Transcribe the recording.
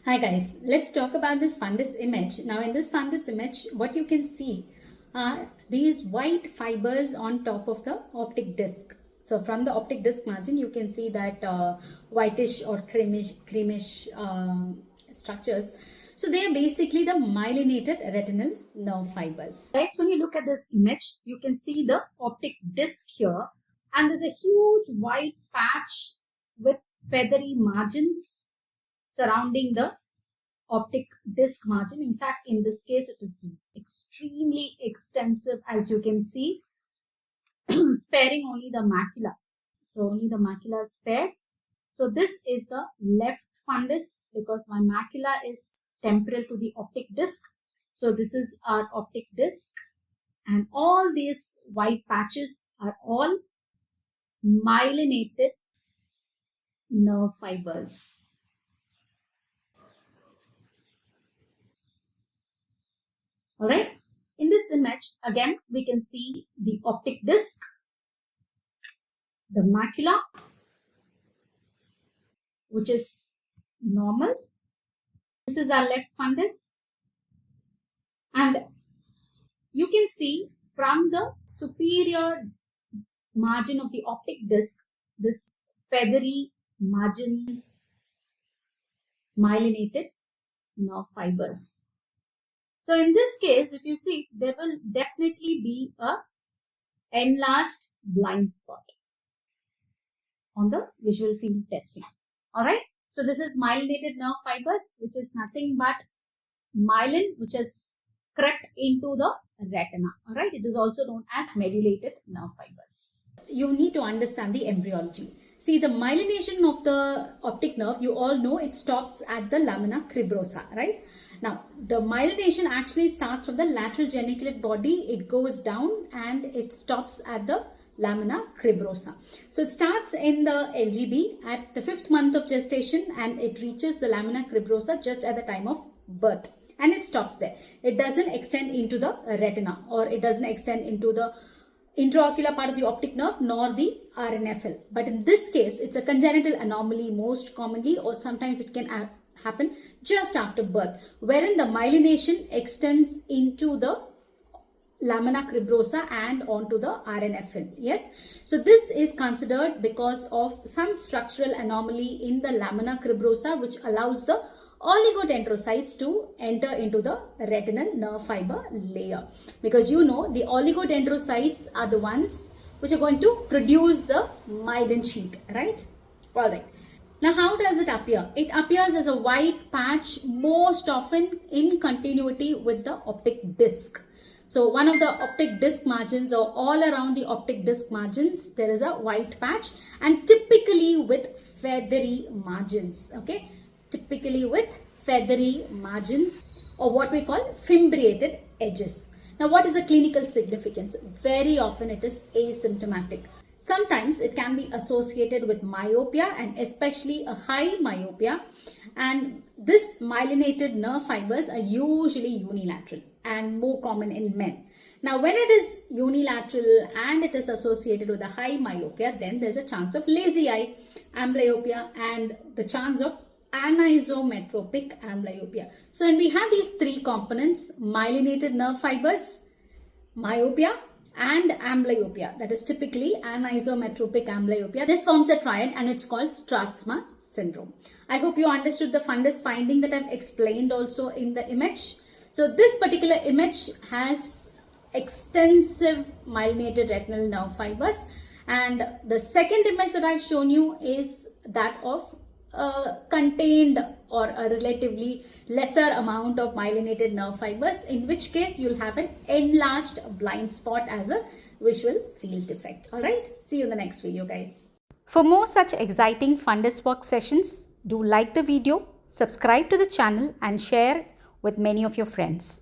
Hi guys, let's talk about this fundus image. Now in this fundus image, what you can see are these white fibers on top of the optic disc. So from the optic disc margin, you can see that whitish or creamish structures. So they are basically the myelinated retinal nerve fibers. Guys, when you look at this image, you can see the optic disc here, and there's a huge white patch with feathery margins surrounding the optic disc margin. In fact, in this case, it is extremely extensive, as you can see, sparing only the macula. So only the macula is spared. So this is the left fundus because my macula is temporal to the optic disc. So this is our optic disc, and all these white patches are all myelinated nerve fibers. Alright, in this image, again, we can see the optic disc, the macula, which is normal. This is our left fundus. And you can see from the superior margin of the optic disc, this feathery margin, myelinated nerve fibers. So in this case, if you see, there will definitely be a enlarged blind spot on the visual field testing. Alright, so this is myelinated nerve fibers, which is nothing but myelin, which is crept into the retina. Alright, it is also known as mediated nerve fibers. You need to understand the embryology. See, the myelination of the optic nerve, you all know it stops at the lamina cribrosa, right? Now, the myelination actually starts from the lateral geniculate body. It goes down and it stops at the lamina cribrosa. So it starts in the LGB at the 5th month of gestation, and it reaches the lamina cribrosa just at the time of birth, and it stops there. It doesn't extend into the retina, or it doesn't extend into the intraocular part of the optic nerve nor the RNFL. But in this case, it's a congenital anomaly most commonly, or sometimes it can happen just after birth, wherein the myelination extends into the lamina cribrosa and onto the RNFL. Yes, so this is considered because of some structural anomaly in the lamina cribrosa, which allows the oligodendrocytes to enter into the retinal nerve fiber layer, because you know the oligodendrocytes are the ones which are going to produce the myelin sheath, right? All right. Now, how does it appear? It appears as a white patch, most often in continuity with the optic disc. So one of the optic disc margins, or all around the optic disc margins, there is a white patch, and typically with feathery margins. Okay, typically with feathery margins, or what we call fimbriated edges. Now, what is the clinical significance? Very often it is asymptomatic. Sometimes it can be associated with myopia, and especially a high myopia. And this myelinated nerve fibers are usually unilateral and more common in men. Now, when it is unilateral and it is associated with a high myopia, then there's a chance of lazy eye, amblyopia, and the chance of anisometropic amblyopia. So when we have these three components, myelinated nerve fibers, myopia, and amblyopia, that is typically anisometropic amblyopia, this forms a triad, and it's called Strasma syndrome. I hope you understood the fundus finding that I've explained also in the image. So this particular image has extensive myelinated retinal nerve fibers, and the second image that I've shown you is that of contained or a relatively lesser amount of myelinated nerve fibers, in which case you'll have an enlarged blind spot as a visual field defect. Alright, see you in the next video, guys. For more such exciting fundus work sessions, do like the video, subscribe to the channel, and share with many of your friends.